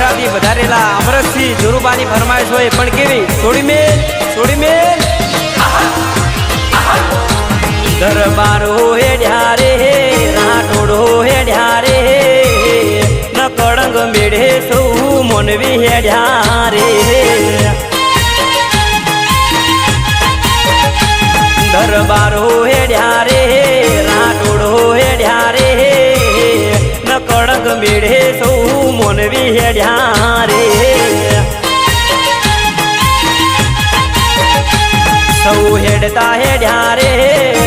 બકરાથી વધારેલા અમરતથી જોરુબાની ફરમાઈશ હોય પણ કેવી છોડી મેલ દરબારો હેડ્યા રે રાઠોડો હેડ્યા રે ન કળંગ મેળે સૌ મોનવી હેડ્યા રે દરબારો હેડ્યા રે રાઠોડો હેડ્યા રે ન કળંગ મેળે સૌ મોનવી હેડ્યા રે સૌ હેડતા હેડ્યા રે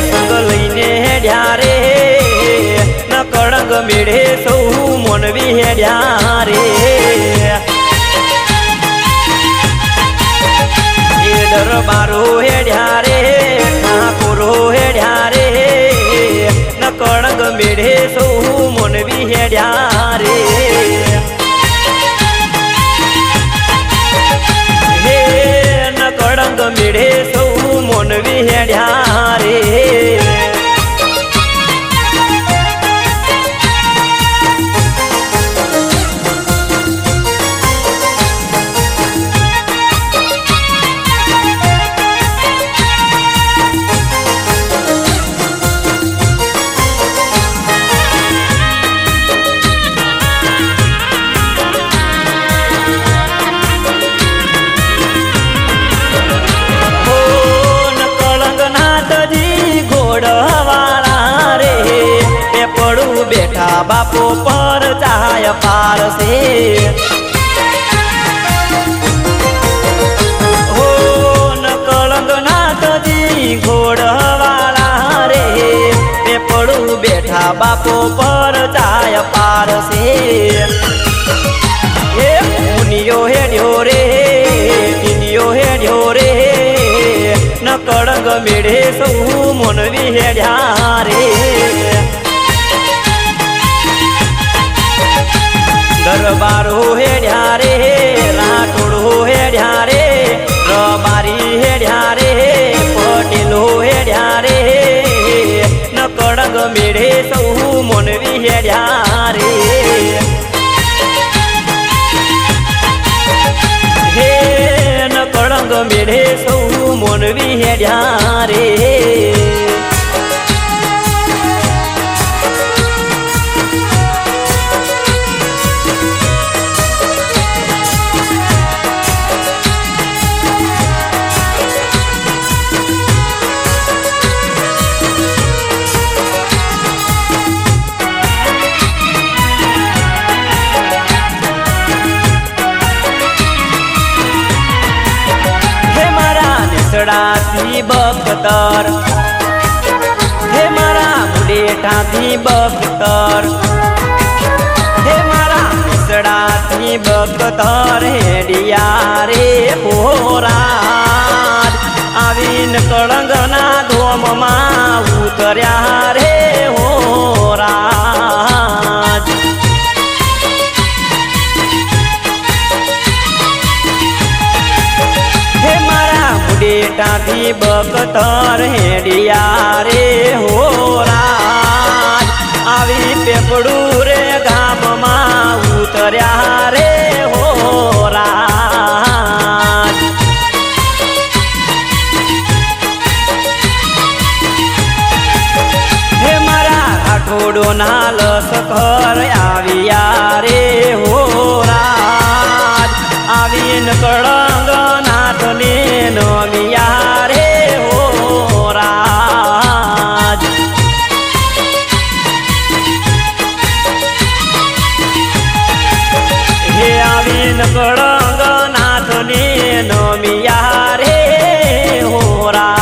સંગ લઈને હેડ્યા રે ન કળંગ મેળે સૌ મોનવી હેડ્યા રે એ દરબારો હેડ્યા રે ઠાકોરો હેડ્યા રે ન કળંગ મેળે સૌ મોનવી હેડ્યા રે હે ન કળંગ મેળે સૌ મોનવી હેડ્યા રે બેઠા બાપો પર ચાય પારસે હો ન કળંગ નાથજી ઘોડવાળા રે તે પડું બેઠા બાપો પર ચાય પારસે એ મુનિયો હેડ્યો રે પિનિયો હેડ્યો રે ન કળંગ મેળે સૌ મોનવી હેડ્યા રે દરબારો હેડ્યા રે રાઠોડો હેડ્યા રે રબારી હેડ્યા રે પટેલો હેડ્યા રે ન કળંગ મેળે સૌ મોનવી હેડ્યા રે હે ન કળંગ મેળે સૌ મોનવી હેડ્યા રે બખતર હે મારા મુડેઠાથી બખતર હે મારા મિસડાથી બખતર હેડિયા રે હોરાજ આવીન કળંગના ધોમમાં ઉતર્યા રે હોરાજ બેટાથી બખતર હેડિયા રે હોરાજ આવી પેપડું રે ગામમાં ઉતર્યા રે હોરાજ હે મારા રાઠોડો ના લસકર આવ્યા રે હોરાજ આવીન કળંગ નાથને નમિયા રે હોરાજ હે આવીન કળંગ નાથને નમિયા રે હોરાજ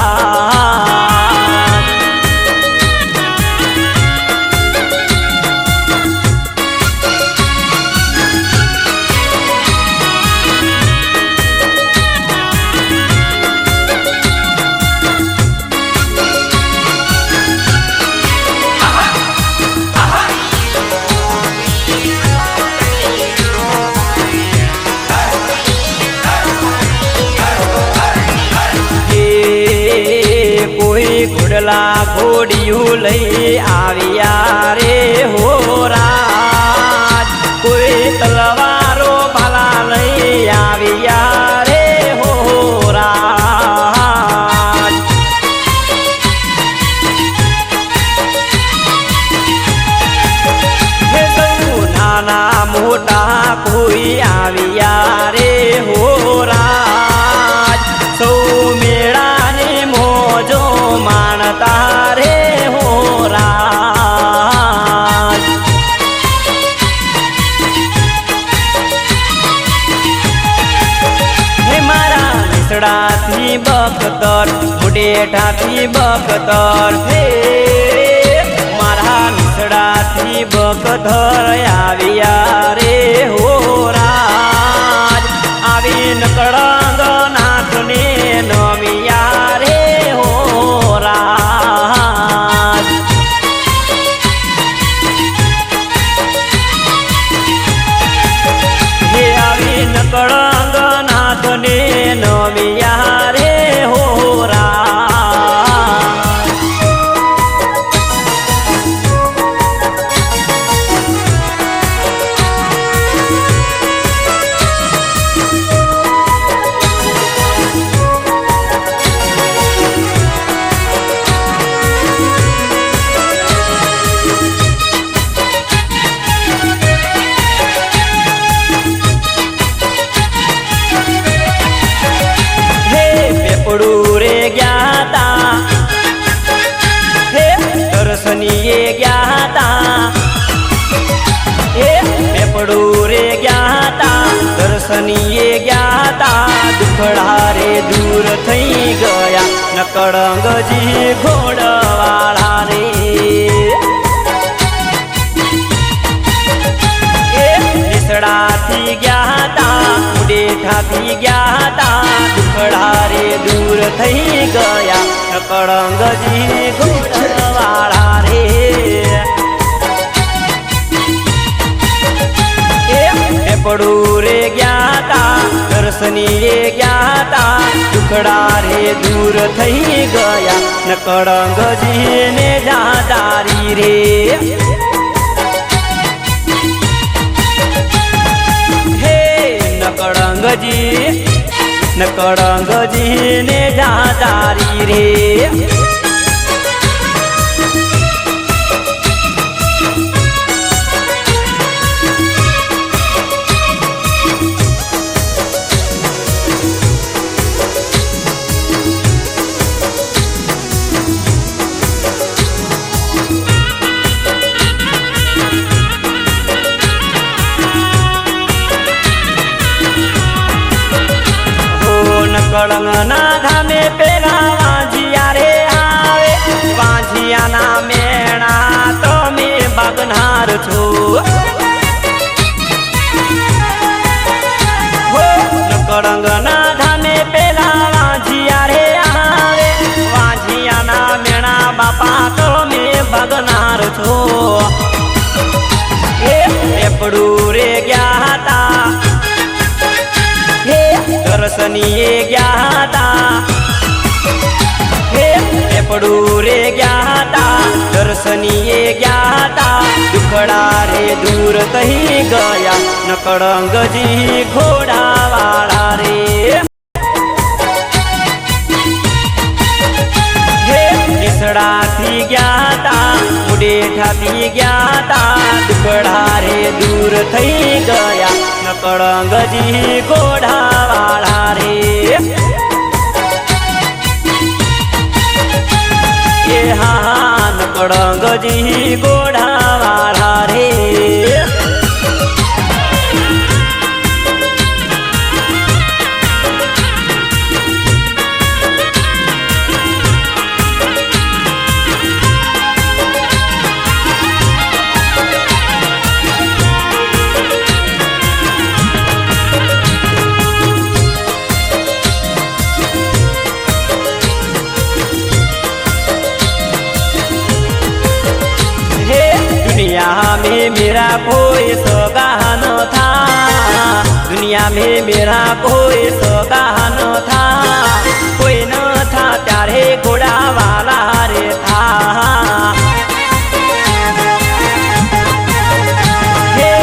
મોટા કોઈ આવ્યા રે હો રાજ સૌ મેળાની મોજો માણતા રે હો રાજ હે મારા નિસડાથી બખતર મુડેઠાથી બખતર હે મારા નિસડાથી બખતર આવ્યા રે હો રાજ આવી નકળંગ નાથને નમિયા રે હો રાજ હે આવી નકળંગ નાથને નમિયા રે હો રાજ રે ગયા તા હે દર્શનીએ ગયા તા હે પેપડું રે ગયા તા દર્શનીએ ગયા તા દુખડા રે દૂર થઈ ગયા નકળંગજી ઘોડવાળા રે નિસડાથી ગયા તા મુડેઠાથી ગયા તા દુખડા રે દૂર થઈ ગયા નકળંગજી ઘોડવાળા રે પેપડું રે ગયા તા દર્શનીએ ગયા તા દુખડા રે દૂર થઈ ગયા નકળંગજી ને જાદારી રે નકળંગજી ને જાદારી રે કળંગના ધામે પેલા વાંझિયા રે આવે વાંझિયાના મેણા તમે બગનાર છો કળંગના ધામે પેલા વાંझિયા રે આવે વાંझિયાના મેણા બાપા તમે બગનાર છો હે પેપડું રે ગયા તા દર્શનીએ ગયા તા હે પેપડું રે ગયા તા દર્શનીએ ગયા તા દુખડા રે દૂર થઈ ગયા નકળંગજી ઘોડાવાળા રે હે નિસડાથી ગયા તા મુડેઠાથી ગયા તા દુખડા રે દૂર થઈ ગયા નકળંગજી ઘોડાવાળા રે એ હા નકળંગજી ઘોડાવાળા રે दुनिया में मेरा कोई सगा न था दुनिया में मेरा कोई सगा न था कोई न था त्यारे घोड़ा वाला रे था हे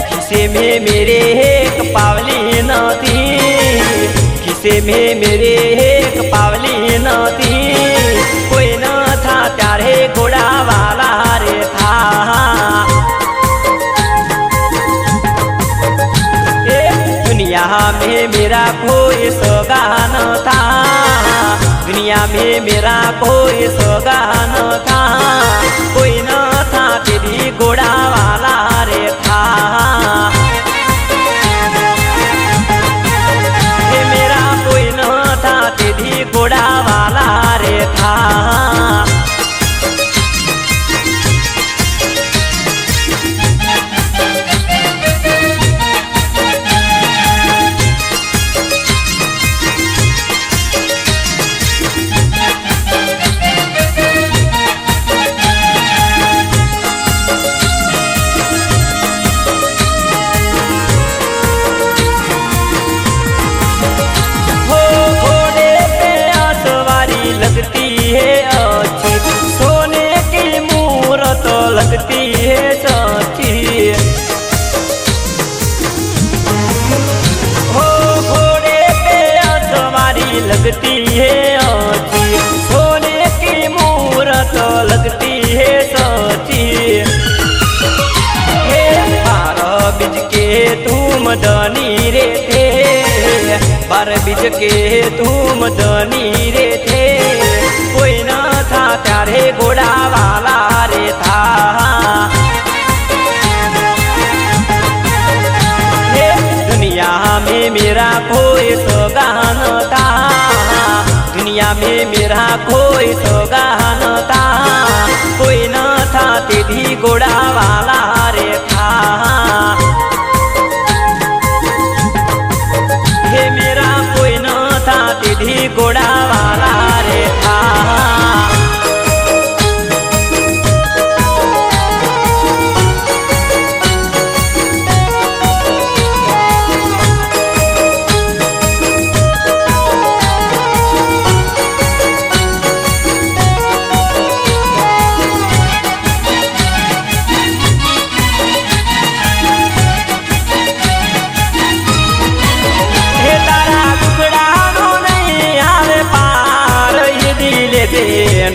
किसे में मेरे एक पावली न थी किसे में मेरे एक पावली न थी कोई न था त्यारे घोड़ा वाला रे था में मेरा कोई सगा न था, दुनिया में मेरा कोई सगा न था, कोई न था तेरी घोड़ा वाला रे था। मेरा कोई न था तेरी घोड़ा वाला रे था। लगती है अच्छी, सोने की मूरत लगती है सच्ची। हो घोड़े पे सवारी लगती है अच्छी, सोने की मूरत लगती है सच्ची। हे 12 बीज के तुम धनी रे थे, 12 बीज के तुम धनी रे थे, कोई न था त्यारे घोड़ा वाला रे था। हे दुनिया में मेरा कोई सगा न था, दुनिया में मेरा कोई सगा न था, कोई न था तेरी घोड़ा वाला रे था। हे मेरा कोई न था तेरी घोड़ा वाला रे था।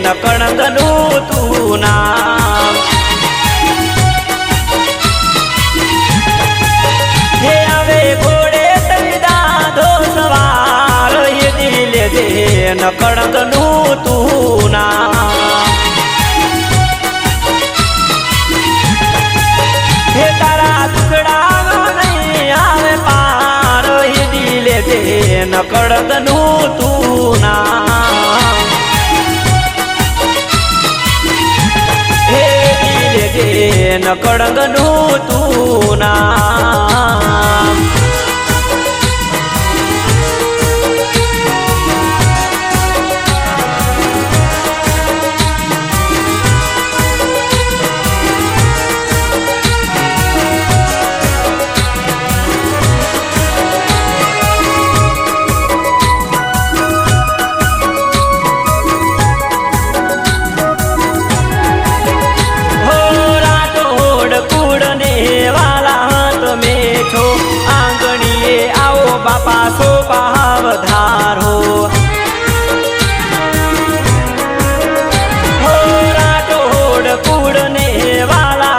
नकणगनु तू नाम हे आवे घोड़े तविदा धो सवार, ये दिले दे नकणगनु तू नाम। हे तारा टुकड़ा नहीं आवे पार, ये दिले दे नकणगनु तू नाम। नकड़गनु तू नाम। आंगणिए आओ बापा सो भावधारो, हो राठोड़ कूड़ने वाला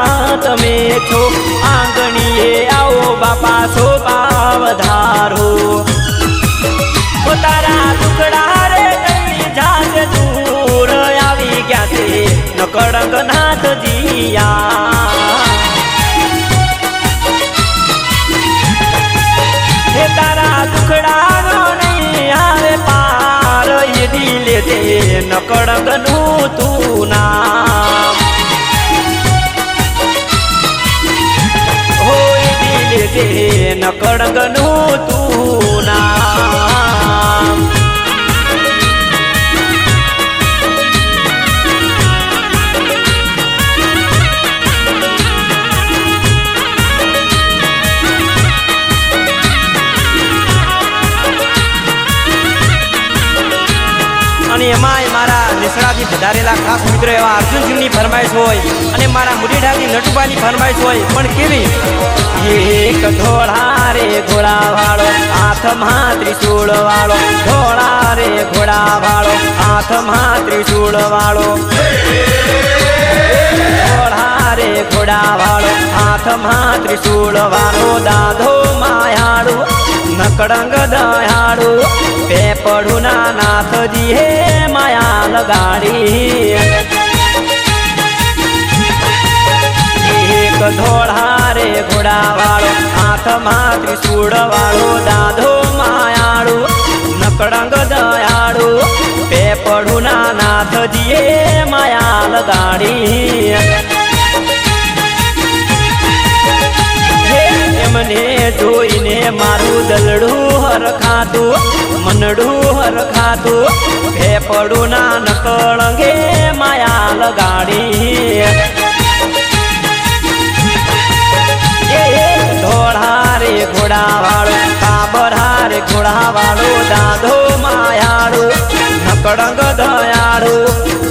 तमे छो, आंगणिए आओ बापा सो भावधारो। हो तारा टुकड़ा रे कई जात दूर आवी गया थे नकड़ंग नाथ जिया। हे तारा टुकड़ा नहीं आवे पार, ये दिले दे नकड़गनु तू नाम। हो ये दिले दे नकड़गनु तू नाम। અને એમાંય મારા નિસળાથી વધારેલા ખાસ મિત્રો એવા અર્જુનસિંહની ફરમાઈશ હોય અને મારા મુરીઢાથી નટુબાની ફરમાઈશ હોય, પણ કેવી? એક ધોળા રે ઘોડા વાળો હાથમાં ત્રિશૂળ વાળો, ધોળા રે ઘોડા વાળો હાથમાં ત્રિશૂળ વાળો, ધોળા રે ઘોડા વાળો હાથમાં ત્રિશૂળ વાળો, દાધો માયાળું નકળંગ દયાળુ પેપડુના નાથજી હે માયા લગાડી એક ધોળા રે ઘોડા વાળો હાથમાં ત્રિશૂળ વાળો દાદો માયાળુ નકળંગ દયાળુ પેપડુના નાથજીએ માયા લગાડી એમને જોઈને મારું દલડું હરખાતું મનડું હરખાતું પેપડુના નકળંગે માયા લગાડી ધોળા રે ઘોડા વાળો કાબરા રે ઘોડા વાળો દાદો માયાળુ નકળંગ દયાળુ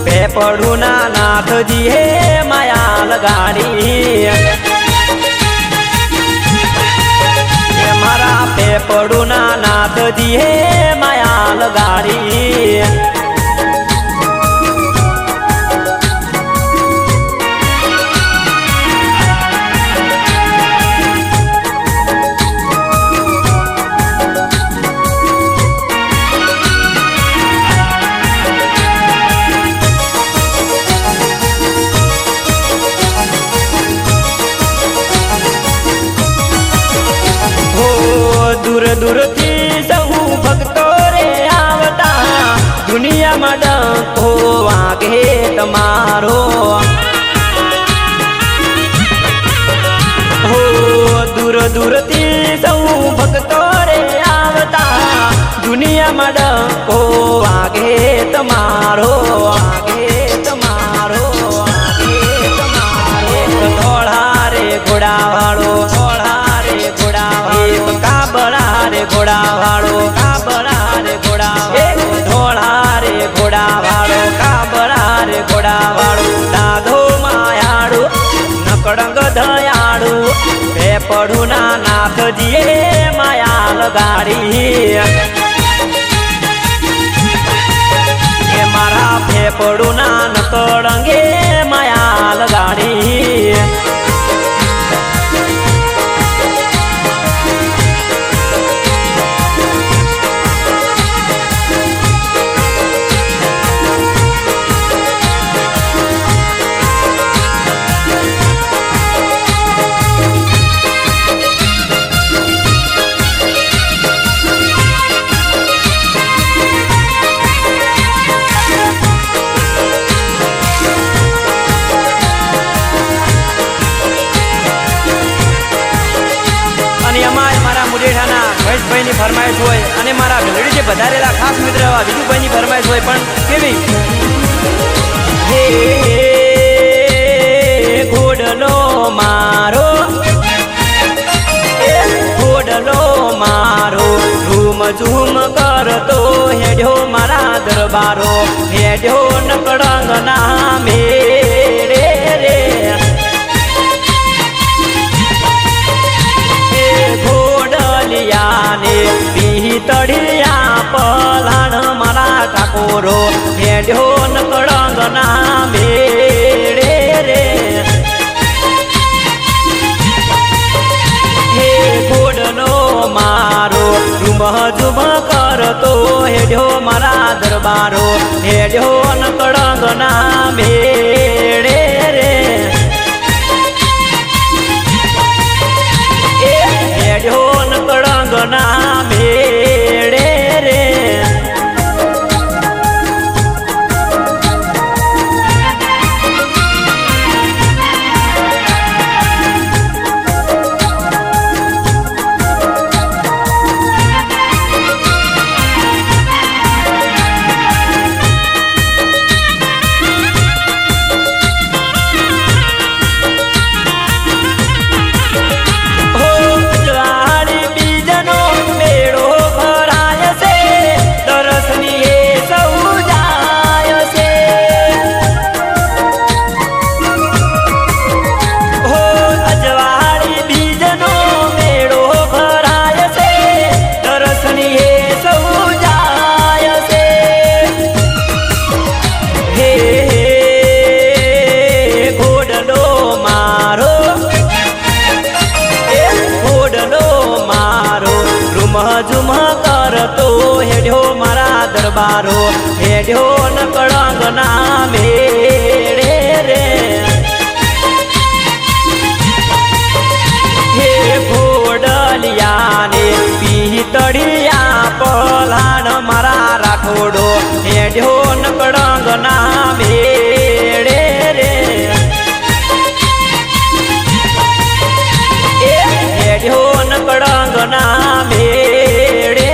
પેપડુના નાથજી હે માયા લગાડી મારા પેપડુના નાથજી હે માયા લગાડી દૂર દૂરથી સૌ ભક્તો રે આવતા દુનિયામાં ડંકો વાગે તમારો હો દૂર દૂરથી સૌ ભક્તો રે આવતા દુનિયામાં ડંકો વાગે તમારો વાગે તમારો વાગે તમારો ધોળા રે ઘોડા વાળો ધોળા રે ઘોડા વાળો કાબરા રે ઘોડા વાળો કાબરા રે ઘોડા વાળો ધોળા રે ઘોડા વાળો કાબરા રે ઘોડા વાળો દાદો માયાળુ નકળંગ દયાળુ પેપડુના નાથજીએ માયા લગાડી એ મારા પેપડુના નકળંગે માયા લગાડી ભાઈની ફરમાઈશ હોય અને મારા ભેલડી જે વધારેલા ખાસ મિત્ર એવા વિજુભાઈની ફરમાઈશ હોય પણ કેવી હે ઘોડલો મારો ઘોડલો મારો ઝૂમ ઝૂમ કરતો હેડ્યો મારા દરબારો હેડ્યો નકળંગ ના મેરે રે ઘોડલિયાને પિતળિયા પલાણ મારા ઠાકોરો હેડ્યો નકળંગ ના મેળે રે હે ઘોડલો મારો ઝુમ ઝુમ કરતો હેડ્યો મારા દરબારો હેડ્યો નકળંગ ના મેળે રે હેડ્યો નકળંગ ના મેળે રે वारो हेड्यो नकळंग ना मेळे रे हे घोडलियाने पितळिया पलाण मारा राठोडो हेड्यो नकळंग ना मेळे रे हेड्यो नकळंग ना मेळे रे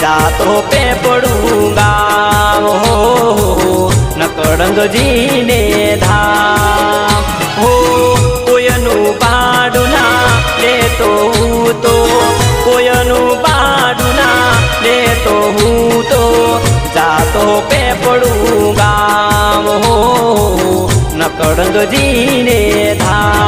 जातो पे पडूंगा हो नकळंग जीने धाम हो कोयनु बाडुना लेतो तो कोयनु बाडुना लेतो तो जातो पे पडूंगा हो नकळंग जीने धाम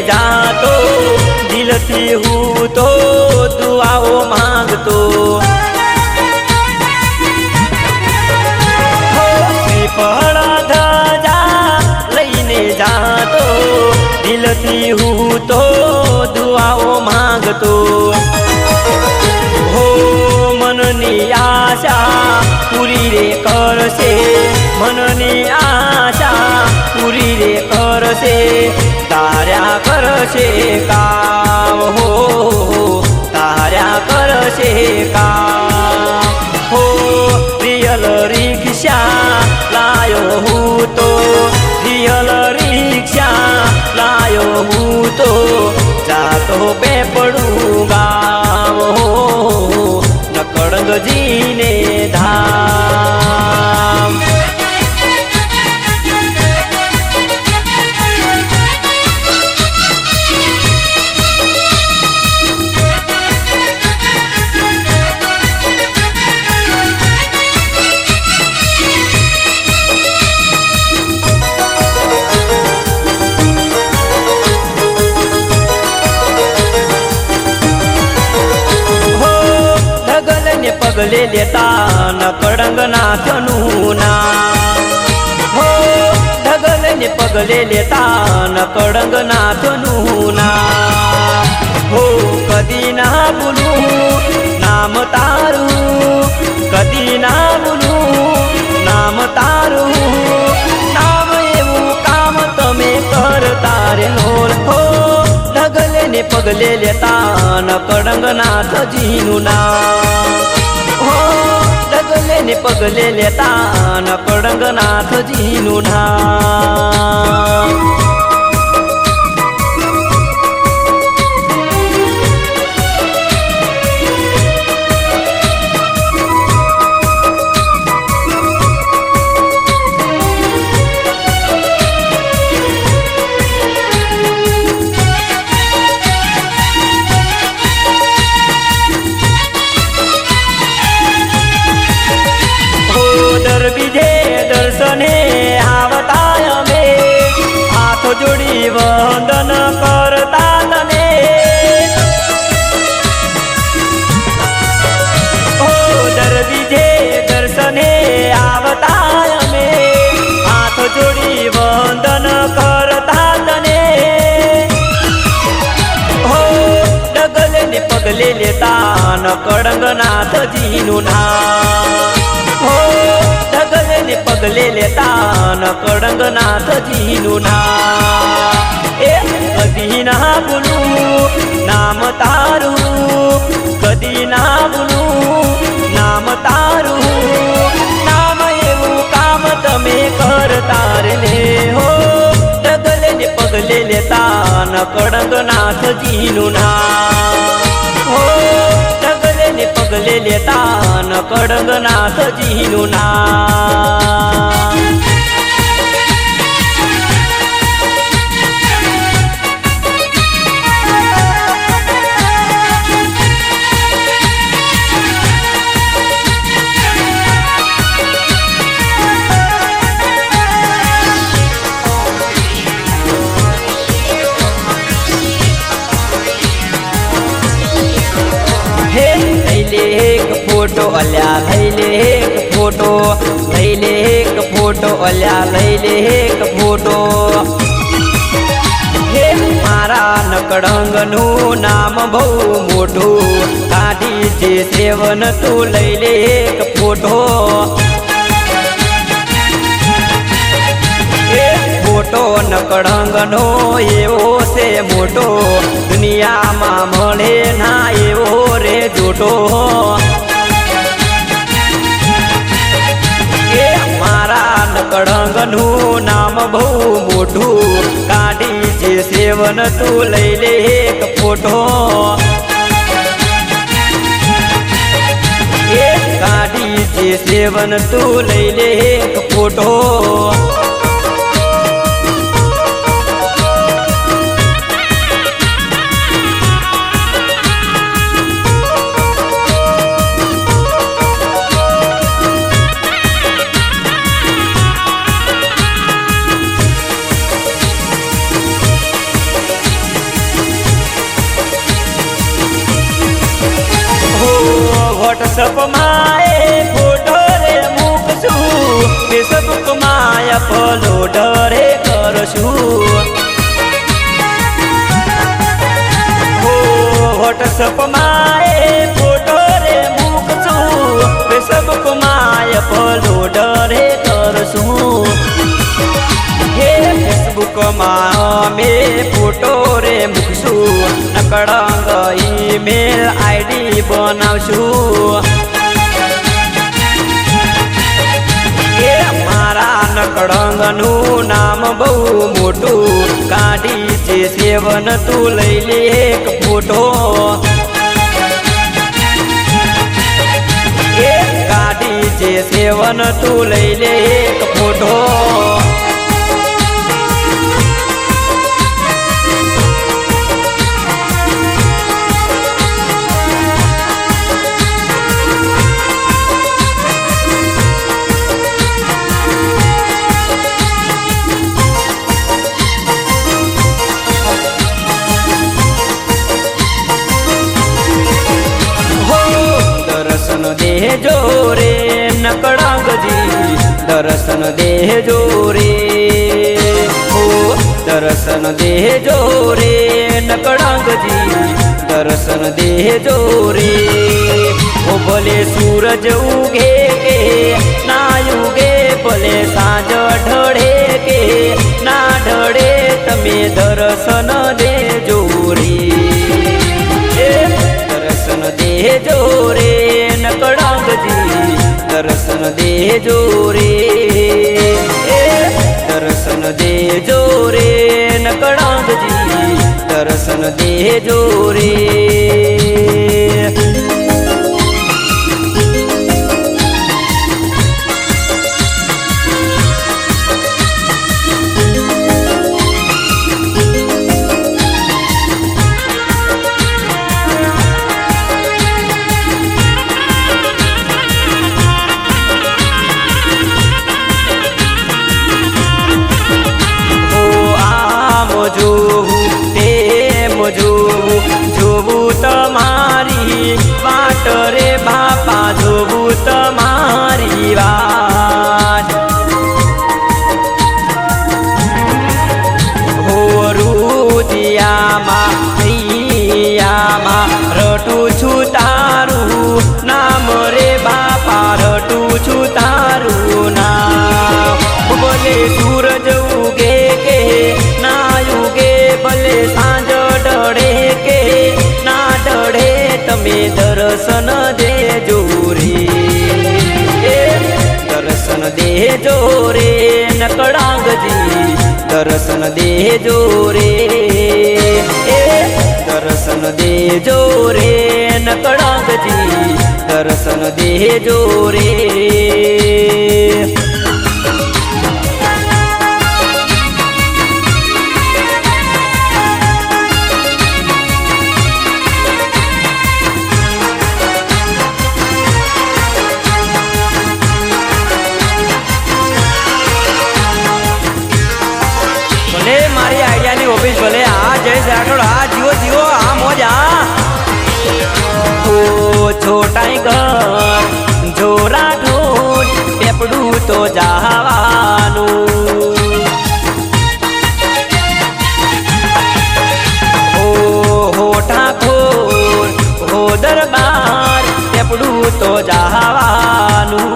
जातो दिलती हूँ तो दुआओ मांगतो हो पहड़ा ध्वजा लईने जातो दिलती हूँ तो दुआओ मांगतो हो मननी आशा पूरी रे करसे मननी आशा पूरी रे करसे ताऱ्या करशे काम हो ताऱ्या करशे काम हो रियल रिक्षा लायो हूँ तो रियल रिक्षा लायो हूँ तो जातो पे पडूंगा हो नकळंग जीने धाम पगले लेता नकळंग नाथनू ना हो ढगलने पगले लेता नकळंग नाथनू ना हो कधी ना बोलू नाम तारू कधी ना बोलू नाम तारू नाम એવું કામ તમે કરતા રે નોર હો ઢગલે પગલે લેતા નકળંગ નાથજીનું નામ हो ढगले पगले लेता नकळंग नाथजीનું नाम बीजे दर्शने आवताय मे हाथ जोड़ी वंदन करता तने ओ दर बीजे दर्शने आवताय मे हाथ जोड़ी वंदन करता तने हो डगले पगले लेता नकळंग नाथजीનું નામ हो ढगले पगले लेता नकळंग नाथजीનું નામ कधी ना बोलू नाम तारू कधी ना बोलू नाम तारू नाम એવું કામ તમે કરતા રે હો ડગલે ને પગલે લેતા ન કડંગ નાથજીનું નામ હો ડગલે ને પગલે લેતા ન કડંગ નાથજીનું નામ एक फोटो अल्या लैले एक फोटो लैले एक फोटो अल्या लैले एक फोटो हे मारा नकडंगનું નામ બહુ મોટું કાઢી જે સેવન તું લૈલે એક ફોટો ફોટો નકડંગનો એવો છે મોટો દુનિયામાં મળે ના એવો રે જોટો એ મારા નકડંગનું નામ બહુ મોટું કાઢી જે સેવન તું લઈ લે એક ફોટો એ કાઢી જે સેવન તું લઈ લે એક ફોટો व्हाट्सअप माए फोटो रे मूकशु फेसबुक माय अपलोड रे करशु हो व्हाट्सअप माए फोटो रे मूकशु फेसबुक माय अपलोड रे करशु हे फेसबुक में में फोटो रे मूकशु नकड़ंग ईमेल आईडी बनावशु ए मारा नकड़ंगનું નામ બહુ મોટું કાઢી જે સેવન તું લઈ લે એક ફોટો એ કાઢી જે સેવન તું લઈ લે એક ફોટો दर्शन देजो रे नकड़ंग जी दर्शन देजो रे हो दर्शन देजो रे नकड़ंग जी दर्शन देजो रे हो भले सूरज उगे के ना उगे भले सांज ढळे के ना ढळे तमे दर्शन देजो रे दर्शन देजो रे नकड़ंग जी दर्शन देजो रे दर्शन देजो रे नकड़ंग जी दर्शन देजो रे જોવું જોવું देजो रे नकड़ांगजी दर्शन देजो रे दर्शन देजो रे नकड़ांगजी दर्शन देजो रे मारी आइडिया नी ऑफिस भले आ जय राठौड़ आ जीवो जीवो आ मोजा ओ छोटा घर जो राठौड़ पेपड़ू तो जावानू ओ होठा खोर हो दरबार पेपड़ू तो जावानू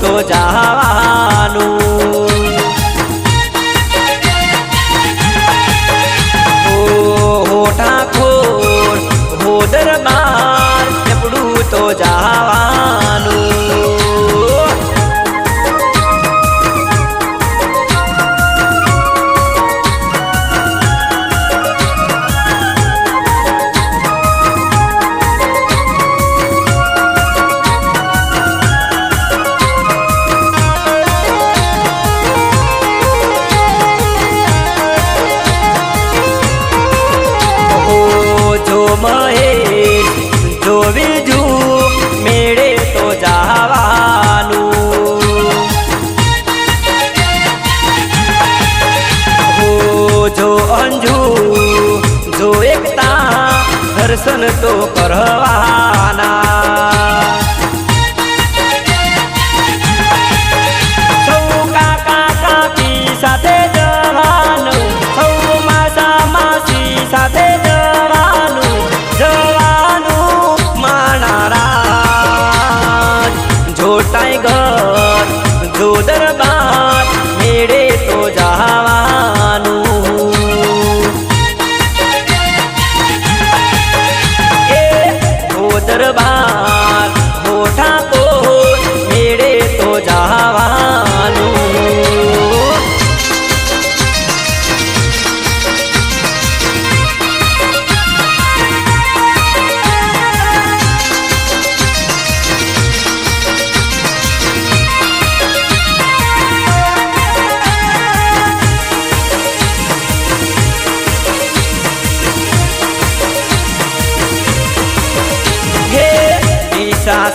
तो जावानू ओ होठा खोर हो दरबार पेपड़ू तो जावानू महेश जो विजू मेरे तो जावानू हो जो अंजू जो एकता दर्शन तो करवाना सौ काका काकी साथे जवानू सौ मासा मासी साथे घर जो दरबार मेरे तो जावानू वो दरबार हो ठाकुर मेरे तो जावानू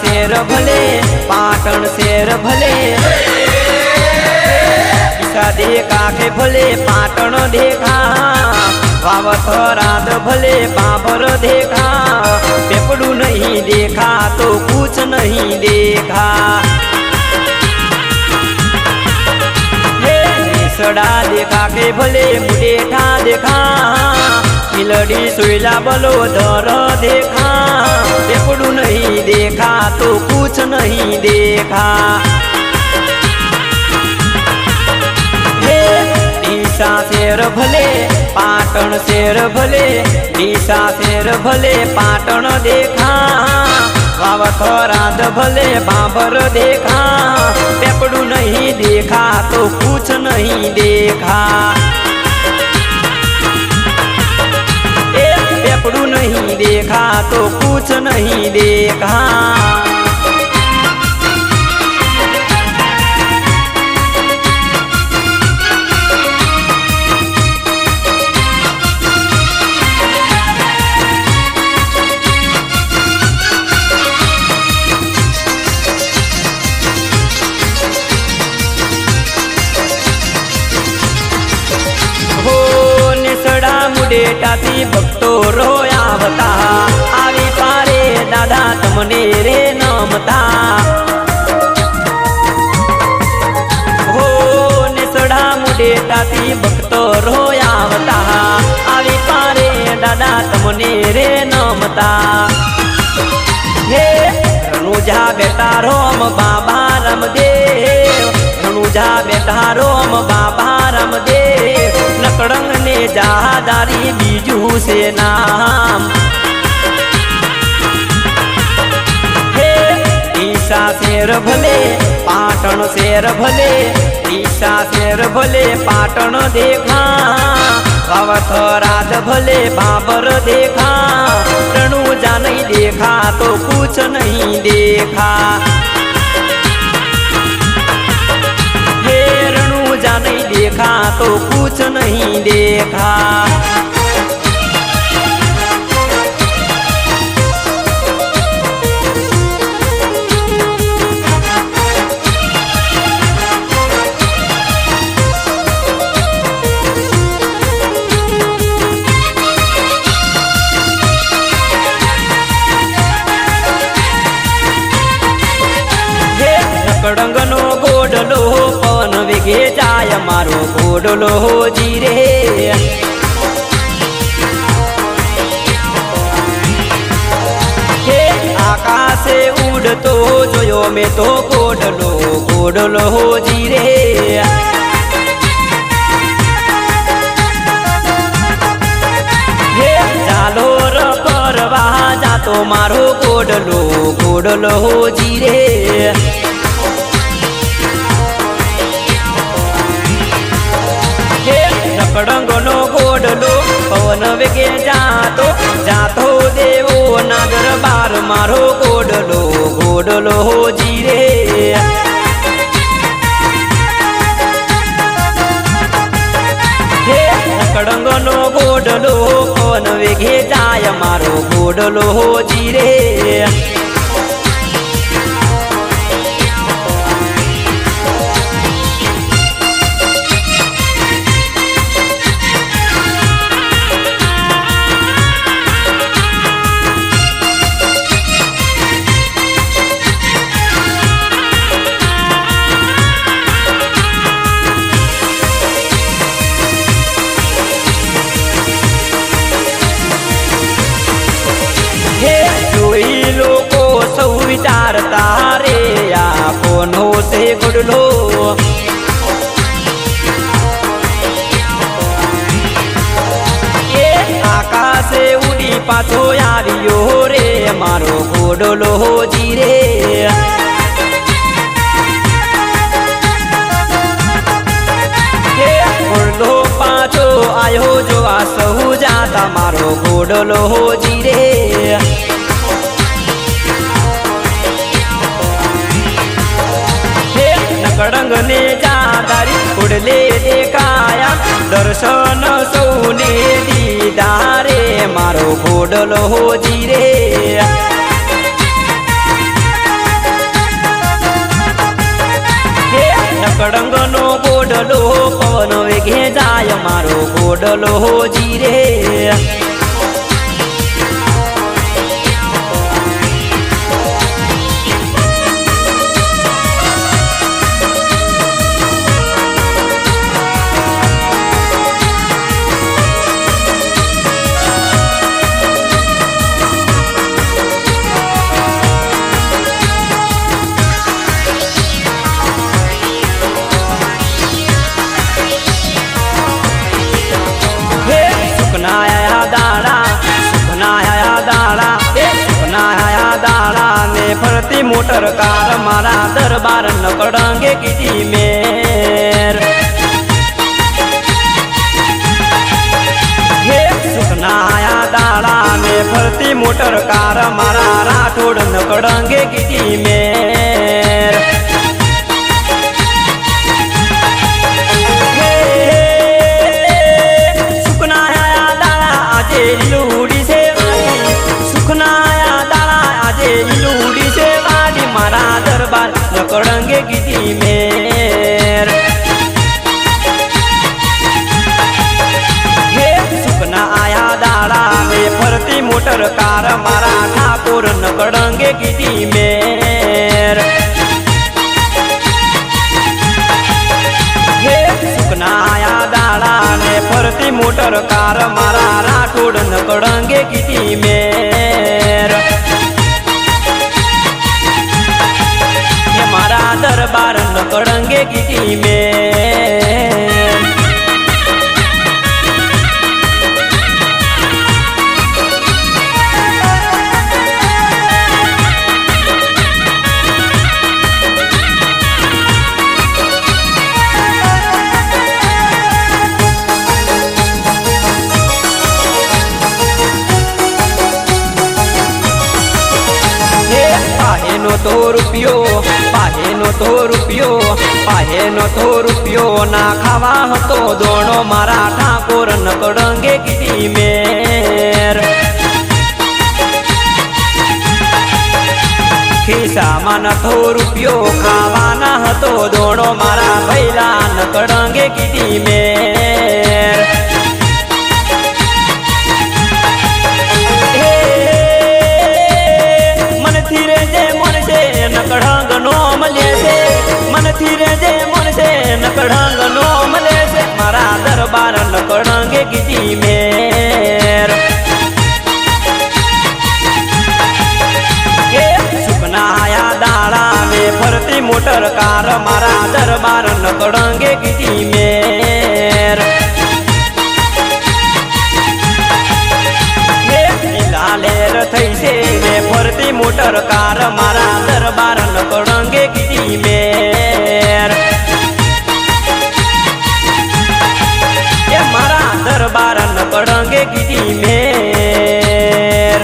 शेर भले पाटण शेर भले ईसा देखा के भले पाटण देखा वावथराद भले बाबर देखा पेपड़ू नहीं देखा तो कुछ नहीं देखा सड़ा देखा के भले मुडेठा देखा मिलड़ी सोयला बलो दर देखा पेपड़ू नहीं देखा तो कुछ नहीं देखा डीसा शेर भले पाटण शेर भले डीसा शेर भले पाटण देखा वावथराद भले बाबर देखा पेपड़ू नहीं देखा तो कुछ नहीं देखा पेपड़ू नहीं देखा तो कुछ नहीं देखा डेटाती भक्तो रोयावता आवी पारे दादा तमने रे नमता हो नेसडा मुडेटाती भक्तो रोयावता आवी पारे दादा तमने रे नमता રણુજા બેટા રોમ બાબા રામદેવ, રણુજા બેટા રોમ બાબા રામદેવ, નકળંગ ને જાદારી બીજું છે નામ. હે ઈશા શેર ભલે પાટણ શેર ભલે, ઈશા શેર ભલે પાટણ દેખા, અવથરાજ ભલે बाबर देखा, रणुजा नहीं देखा तो कुछ नहीं देखा. हे रणुजा नहीं देखा तो कुछ नहीं देखा. કડંગનો ગોડલો પવન વેગે જાય મારો ગોડલો જીરે. હે આકાશે ઉડતો જોયો મેં તો ગોડલો ગોડલો જીરે. હે ચાલોર પરવા જાતો મારો ગોડલો ગોડલો જીરે. કડંગનો ગોડલો પવન વેગે જાતો જાતો દેવો ના દરબાર મારો ગોડલો ગોડલો જીરે. હે કડંગનો ગોડલો પવન વેગે જાય મારો ગોડલો જીરે. વિચારતા રે આ કોનો છે ગોડલો. એ આકાશે ઉડી પાછો આવ્યો રે મારો ગોડલો જીરે. હે ગોડલો પાછો આયો જોવા સહુ જાતા મારો ગોડલો જીરે. કડંગ ને જાદારી ઉડલે દેખાયા, દર્શન સૌને દીધા રે મારો ગોડલો જીરે. હે કડંગ નો ગોડલો પવન વેગે જાય મારો ગોડલો જીરે. ફરતી મોટર કાર મારા દરબાર નકડંગે કીધી મેર. હે સુખનાયા દાડા ને ફરતી મોટર કાર મારા રાઠોડ નકડંગે કીધી મેર. સુખનાયા દાડા આજે લૂડી છે વાડી, સુખનાયા દાડા આજે લૂડી છે વાડી મારા દરબાર નકડંગે કીધી મેર. હે સુખના આયા દાડા ને ફરતી મોટર કાર મારા ઠાકોર નકડંગે કીધી મેર. હે સુખના આયા દાડા ને ફરતી મોટર કાર મારા રાઠોડ નકડંગે કીધી મેર. नकड़ंगे गिटी में। પાહેનો તો રૂપિયો ના ખાવા હતો દોણો મારા ઠાકોર નકડંગે ગીટી મેર। ખિસ્સામાં નથો રૂપિયો ખાવાના હતો દોણો મારા ભૈલા નકડંગે ગીટી મેર। નકડંગ નો મળે છે મનથી રે જે મળશે નકડંગ નો મળે છે મારા દરબાર નકડંગે ગીટી મેર। સુકનાયા દાડા મેં ફરતી મોટર કાર મારા દરબાર નકડંગે ગીટી મેર। લાલેર થઈ છે મેં ફરતી મોટર કાર મારા દરબાર નકડંગે ગીટી મેર। એ મારા દરબાર નકડંગે ગીટી મેર।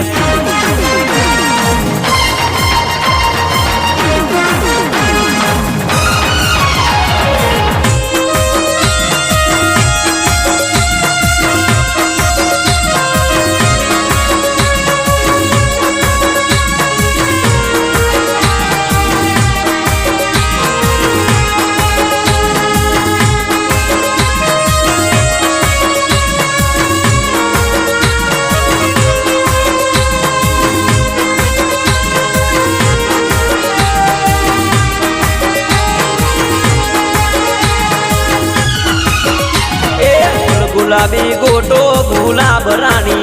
गुलाबी गोटो गुलाब रानी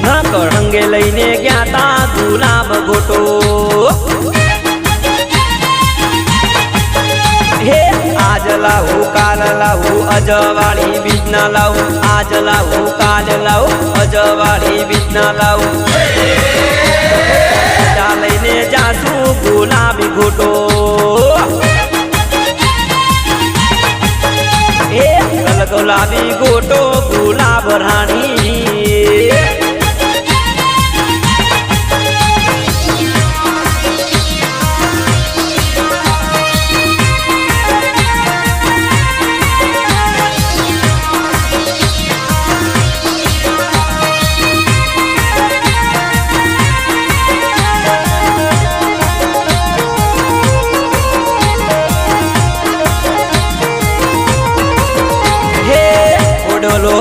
नकड़ंगे लईने गया ता गुलाब गोटो। हे आज लाऊ काल लाऊ अजवाड़ी बीज न लाऊ आज लाऊ काल लाऊ अजवाड़ी बीज न लाऊ लईने जासू गुलाबी गोटो। गुलाबी गोटो गुलाब रानी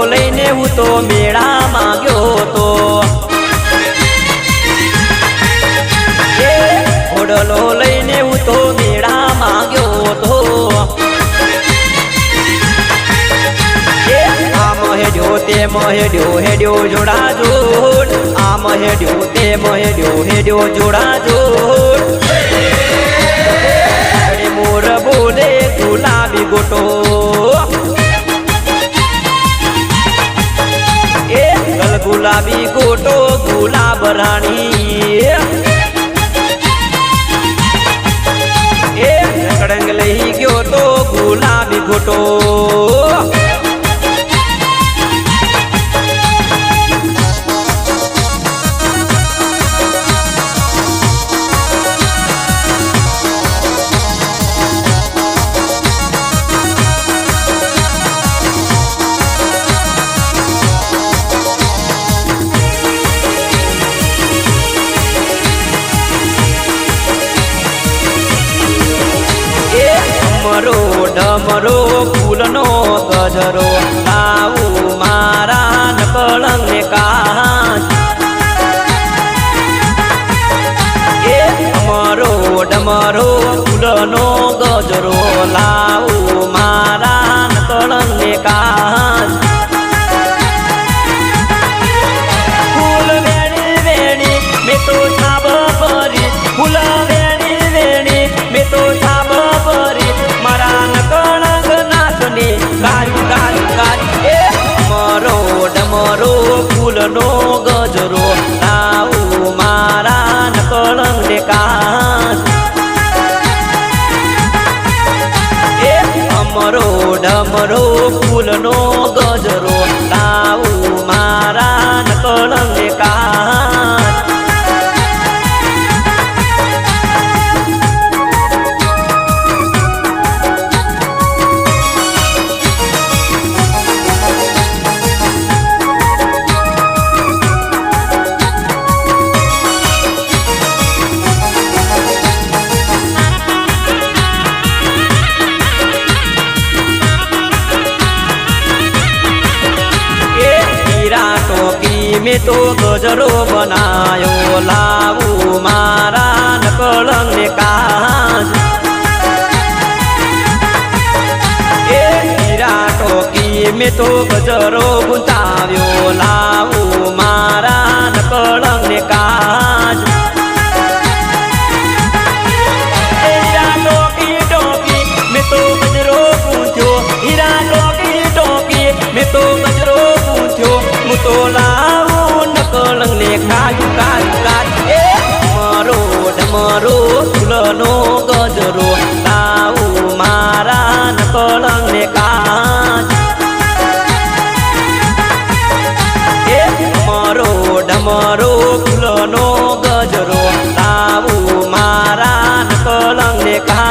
लईने हूँ तो मेड़ा मांग्यो तो ओडलो लईने हूँ तो मेड़ा मांग्यो तो। आम हेड्यो ते महेड्यो हेड्यो जोड़ा जोड़ आम हेड्यो ते महेड्यो हेड्यो जोड़ा जोड़। मोर बोले गुलाबी गोटो गुलाबी गोटो गुलाब रानी नकड़ंग लही गयो तो गुलाबी गोटो। डमरो फूलनो गजरो लाऊ मारा नकड़ंग काज। डमरो डमरो फूलनो गजरो लाऊ मारा नकड़ंग काज। फूल वेणी वेणी में तो छाप परी फूल ફૂલનો ગજરો લાવું મારા નકળંગ ને કાચ અમરો ડમરો ફૂલનો ગજરો લાવું મારા નકળંગ ને કાચ મેં તો ગજરો બનાયો લાવું મારા નકળંગ ને કાચ એ હીરા ટોકી મેં તો ગજરો ગુંતાવ્યો લાવું મારા નકળંગ ને કાચ હીરા ટોકી ટોકી મેં તો ગજરો ગૂંથ્યો હીરા ટોકી ટોકી મેં તો ગજરો ગૂંથ્યો હું તો લાવું નકળંગ ને કાચ કાચ કાચ એ મારો ડમરો ફૂલનો ગજરો લાવું મારા નકળંગ ને કાચ એ મારો ડમરો ફૂલનો ગજરો લાવું મારા નકળંગ ને કાચ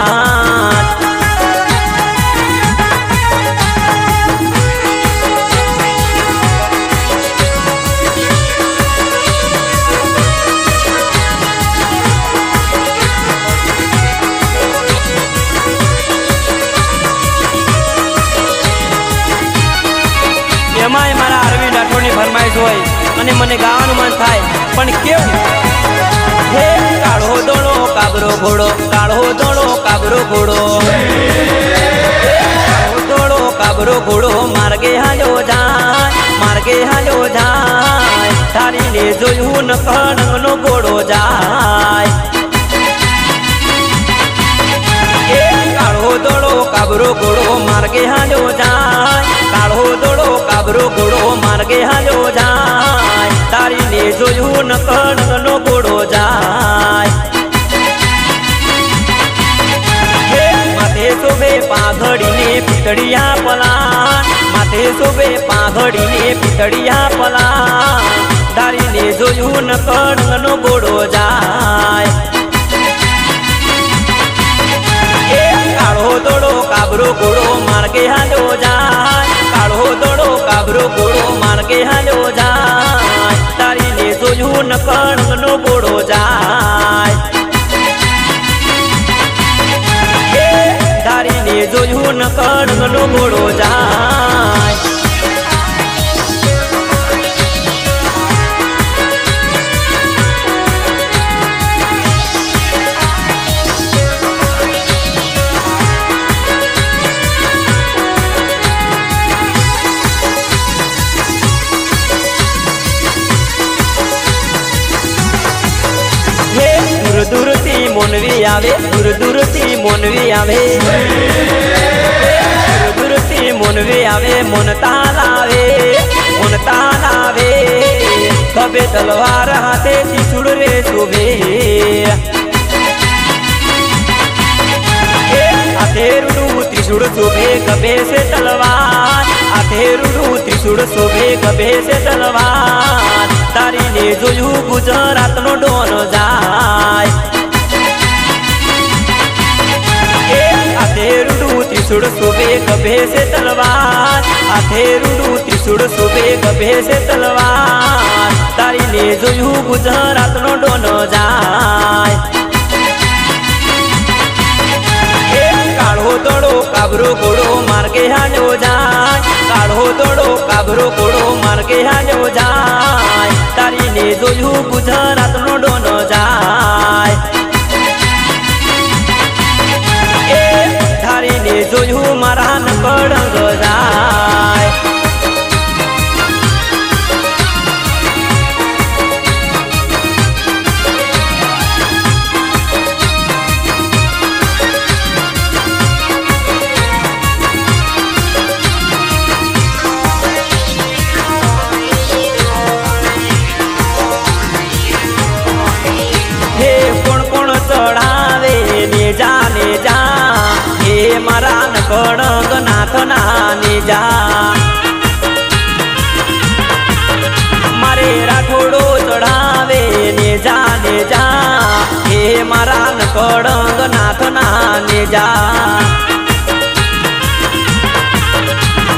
એમાંય મારા અરવિંદ રાઠોડની ફરમાઈશ હોય અને મને ગાવાનું મન થાય પણ કેવું હે કાળો દોડો કાબરો ઘોડો કાળો દોડો કાબરો ઘોડો કાળો દોડો કાબરો ઘોડો માર્ગે હાલ્યો જાય તારીને જોયું નકળંગનો ઘોડો જાય એ કાળો દોડો કાબરો ઘોડો માર્ગે હાલ્યો જાય કાળો દોડો કાબરો ઘોડો માર્ગે હાલ્યો જાય તારીને જોયું નકળંગનો ઘોડો જાય માથે શોભે પાઘડીને પીતળિયા પલાણ માથે શોભે પાઘડીને પીતળિયા પલાણ તારીને જોયું નકળંગનો ઘોડો જાય કાળો દોડો કાબરો ઘોડો માર્ગે હાલ્યો જાય કાળો દોડો કાબરો ઘોડો માર્ગે હાલ્યો જાય તારીને જોયું નકળંગનો ઘોડો જાય તારીને જોયું નકળંગનો ઘોડો જાય દૂર થી મોનવી આવે દૂર દૂર થી મોનવી આવે દૂર થી મોનવી આવે મોનતા લાવે ખભે તલવાર હાથે ત્રિશૂળ રે શોભે હાથે રૂડું ત્રિશૂળ શોભે ખભે સે તલવાર હાથે રૂડું ત્રિશૂળ શોભે ખભે સે તલવાર તારીને જોયું ગુજરાતનો ડોન જાય હાથે રૂડું ત્રિશૂળ શોભે ખભે સે તલવાર હાથે રૂડું ત્રિશૂળ શોભે ખભે સે તલવાર તારીને જોયું ગુજરાતનો ડોન જાય કાળો દોડો કાબરો ઘોડો માર્ગે હાલ્યો જાય કાળો દોડો કાબરો ઘોડો માર્ગે હાલ્યો જાય તારીને જોયું ગુજરાતનો ડોન જાય તારીને જોયું મારા નકળંગ જાય નાથ ના નેજા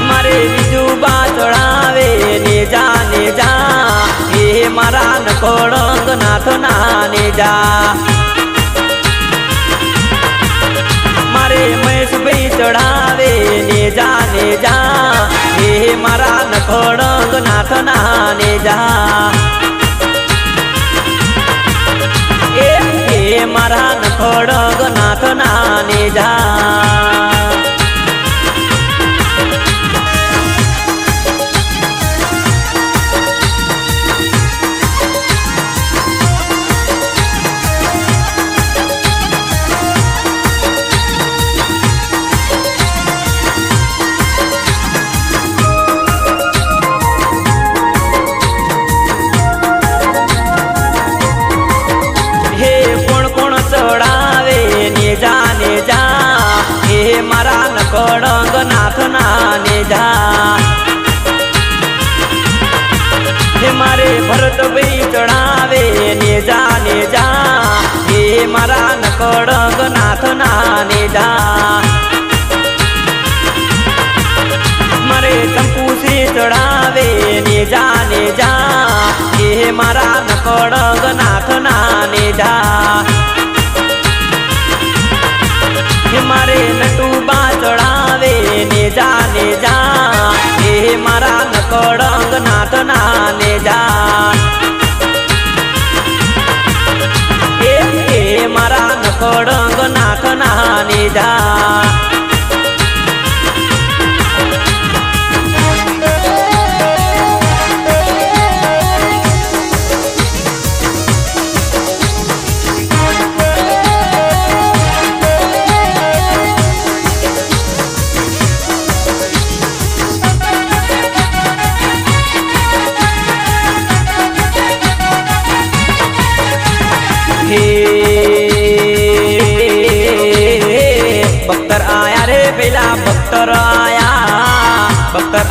મારે બીજું બા ચડાવે નેજા નેજા હે મારા નકોડંગ નાથ ના નેજા મારે મહેશભાઈ ચડાવે નેજા નેજા હે મારા નકોડંગ નાથ ના નેજા એ મારા નકોડંગ નાથ ના નેજા મારા નકોડંગ નાથ ના નેજા હે મારે ભરતભાઈ ચડાવે નેજા નેજા હે મારા નકોડંગ નાથ ના નેજા મારે ચંપુસી ચડાવે નેજા નેજા હે મારા નકોડંગ નાથ ના નેજા મારે નટુબા ચડાવે નેજા નેજા હે મારા નકોડંગ નાથ ના નેજા એ મારા નકોડંગ નાથ ના નેજા बख्तर आया रे बेला बख्तर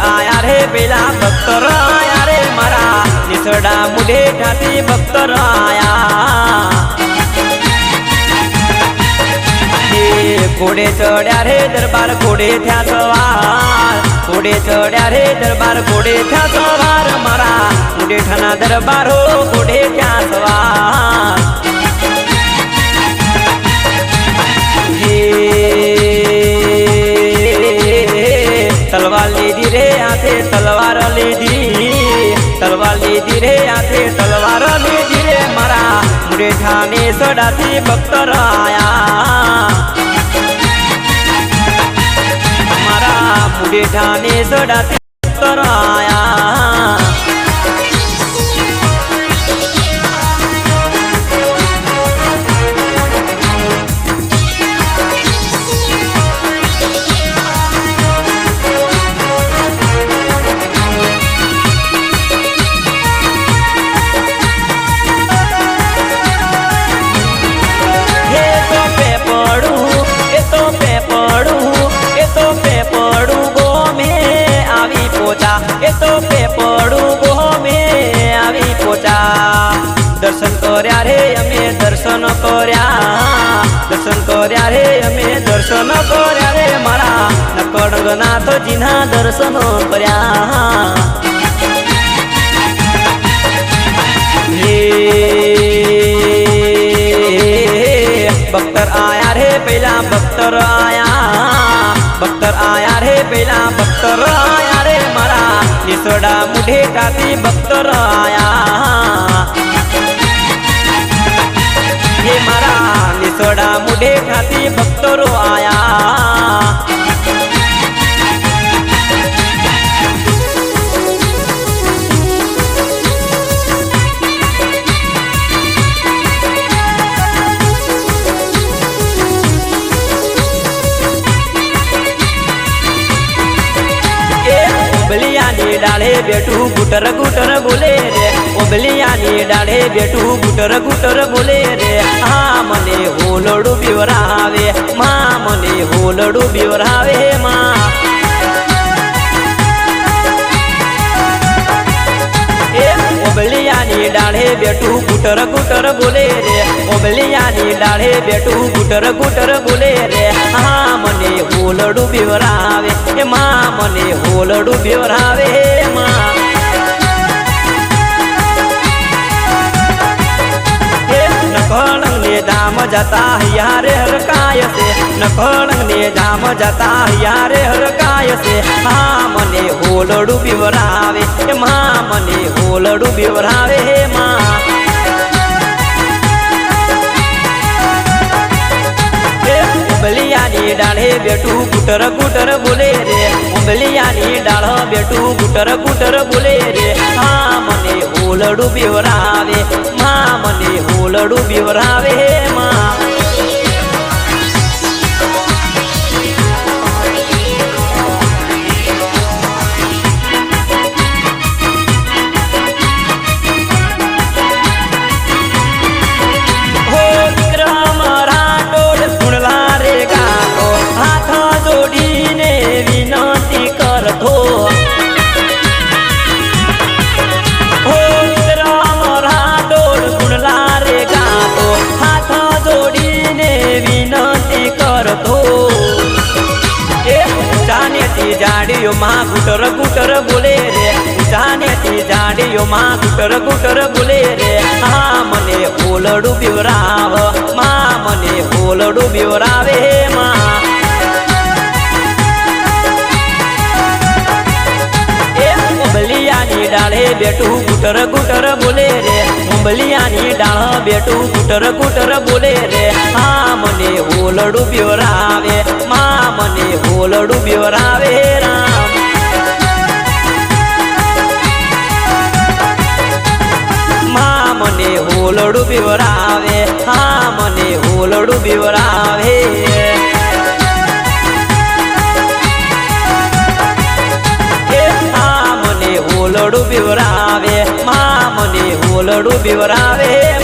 आया रे बेला बख्तर आया रे मारा निसड़ा मुढे ठाती बख्तर आया घोड़े चढ़्या रे दरबार घोड़े थया सवार घोड़े चढ़्या रे दरबार घोड़े थया सवार मारा मुढे ठाना दरबार हो घोड़े थया सवार तलवार लीधी रे हाथे तलवार लीधी तलवार लीधी रे हाथे तलवार लीधी रे मारा मुढे ठाने सडाथी बख्तर आया मारा मुढे ठाने सडाथी बख्तर आया ए तो पे पड़ू गो में आवी पोचा दर्शन कर्या रे अमे दर्शन कर्या रे अमे दर्शन कर्या रे मारा नकोडंग नाथ जीना दर्शन कर्या बख्तर आया रे पहला बख्तर आया रे पहला बख्तर आया रे मारा निसड़ा मुढे ठाती बख्तर आया हे मारा निसड़ा मुढे ठाती बख्तर आया ओबलियानी डाले बेटू गुटर गुटर बोले रे ओबलियानी डाले बेटू गुटर गुटर बोले रे हाँ मने होलड़ू बिवरावे माँ मने होलड़ू बिवरावे माँ ओबलियानी ઓબલિયાની ડાળે બેઠું ગુટર ગુટર બોલે રે ઓબલિયાની ડાળે બેઠું ગુટર ગુટર બોલે રે હા મને હોલડું બેવરાવે એ માં મને હોલડું બેવરાવે માં નકળંગ ને ધામ જતા યારે હરકાય છે નકળંગ ને ધામ જતા યારે હરકાય છે હા મને હોલડું બીવરાવે એ માં મને હોલડું બીવરાવે હે માં ઉંબલિયાની ડાળે બેઠું ગુટર ગુટર બોલે રે ઉંબલિયાની ડાળ બેઠું ગુટર ગુટર બોલે રે હા મને હોલડું બીવરાવે માં મને હોલડું બીવરાવે માં જાડીઓ માં ગુટર ગુટર બોલે રે જાનેથી જાડીઓ માં ગુટર ગુટર બોલે રે હા મને હોલડું બીવરાવ માં મને હોલડું બીવરાવે માં ઉંબલિયાની ડાળે બેઠું ગુટર ગુટર બોલે રે ઉંબલિયાની ડાળ બેઠું ગુટર ગુટર બોલે રે હા મને હોલડું બીવરાવે માં મને હોલડું બીવરાવે રામ માં મને હોલડું બીવરાવે હા મને હોલડું બીવરાવે હોલડું બીવરાવે માં મને હોલડું બીવરાવે